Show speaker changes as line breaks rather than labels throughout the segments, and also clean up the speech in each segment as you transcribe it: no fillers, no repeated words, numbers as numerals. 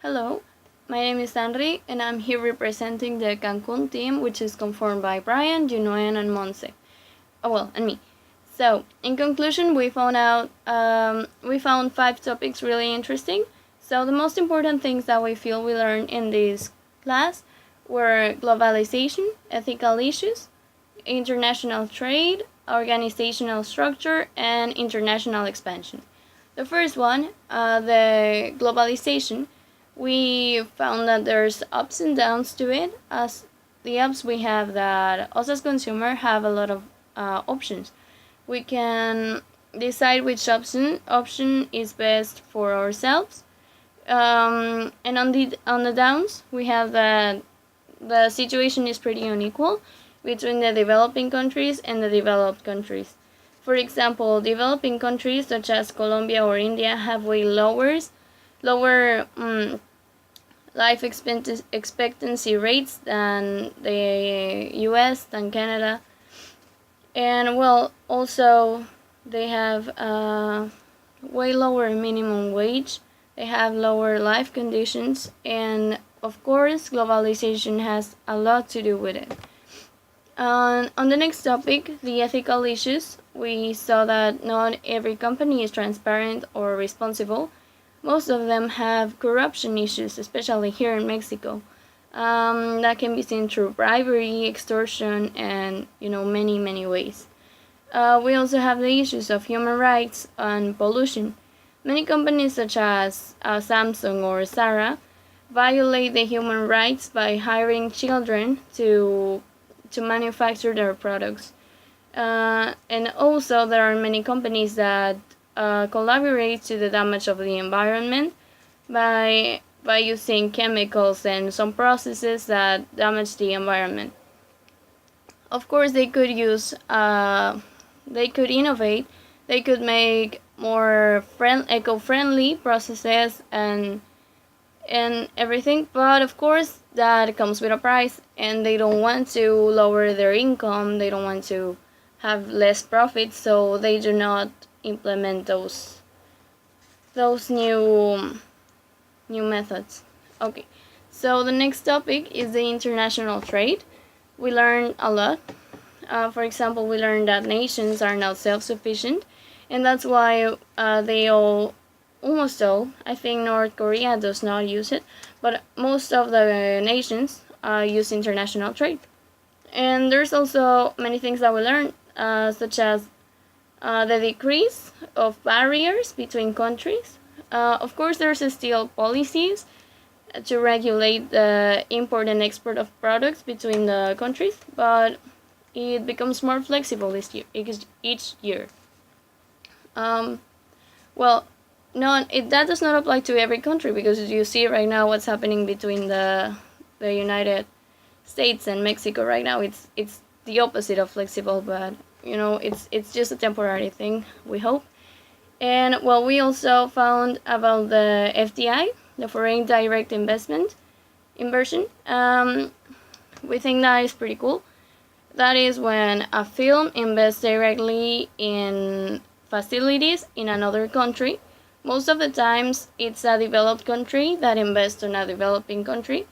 Hello, my name is Henry, and I'm here representing the Cancun team, which is conformed by Brian, Junoen, and Monse. Oh well, and me. So, in conclusion, we found 5 topics really interesting. So, the most important things that we feel we learned in this class were globalization, ethical issues, international trade, organizational structure, and international expansion. The first one, the globalization, we found that there's ups and downs to it. As the ups, we have that us as consumer have a lot of options. We can decide which option is best for ourselves. And on the downs, we have that the situation is pretty unequal between the developing countries and the developed countries. For example, developing countries such as Colombia or India have way lower life expectancy rates than the US, than Canada. And well, also they have way lower minimum wage, they have lower life conditions, and of course, globalization has a lot to do with it. On the next topic, the ethical issues, we saw that not every company is transparent or responsible. Most of them have corruption issues, especially here in Mexico. That can be seen through bribery, extortion, and many ways. We also have the issues of human rights and pollution. Many companies such as Samsung or Zara violate the human rights by hiring children to manufacture their products. And also there are many companies that collaborate to the damage of the environment by using chemicals and some processes that damage the environment. Of course, they could innovate, they could make more eco-friendly processes and everything, but of course that comes with a price, and they don't want to lower their income, they don't want to have less profit, so they do not implement those new methods. Okay, so the next topic is the international trade. We learned a lot. For example, we learned that nations are not self-sufficient, and that's why they almost all, I think North Korea does not use it, but most of the nations use international trade. And there's also many things that we learned, such as the decrease of barriers between countries. Of course, there's still policies to regulate the import and export of products between the countries, but it becomes more flexible each year. Well, no, that does not apply to every country, because you see right now what's happening between the United States and Mexico right now. It's the opposite of flexible, but it's just a temporary thing, we hope. And well, we also found about the FDI, the foreign direct inversion. We think that is pretty cool. That is when a film invests directly in facilities in another country. Most of the times it's a developed country that invests in a developing country,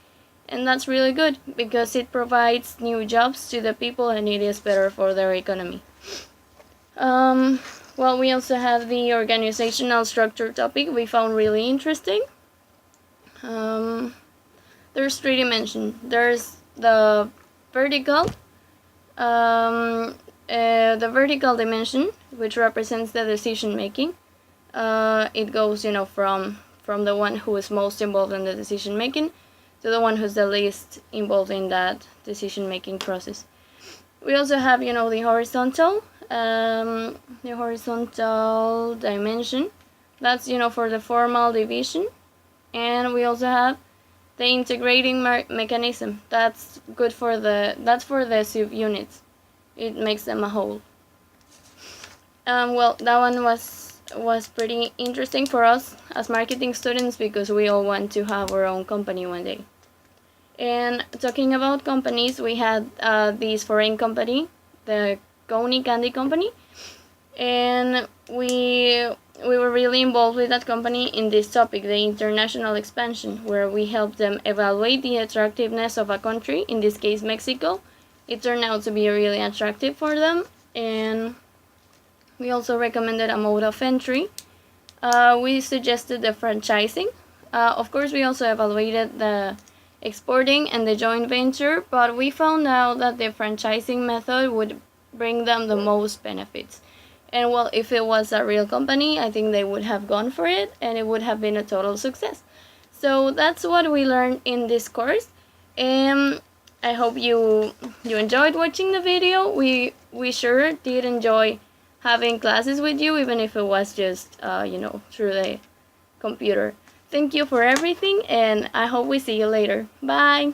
and that's really good because it provides new jobs to the people and it is better for their economy. Well, we also have the organizational structure topic we found really interesting. There's 3 dimensions. There's the vertical, the vertical dimension, which represents the decision making. It goes, from the one who is most involved in the decision making to the one who's the least involved in that decision making process. We also have, the horizontal dimension. That's, for the formal division. And we also have the integrating mechanism. That's for the subunits. It makes them a whole. Well, that one was pretty interesting for us as marketing students because we all want to have our own company one day. And talking about companies, we had this foreign company, the Coney Candy Company, and we we were really involved with that company in this topic, the international expansion, where we helped them evaluate the attractiveness of a country, in this case Mexico. It turned out to be really attractive for them, and we also recommended a mode of entry. We suggested the franchising. Of course, we also evaluated the exporting and the joint venture, but we found out that the franchising method would bring them the most benefits. And well, if it was a real company, I think they would have gone for it and it would have been a total success. So that's what we learned in this course. And I hope you enjoyed watching the video. We sure did enjoy having classes with you, even if it was just through the computer. Thank you for everything, and I hope we see you later. Bye!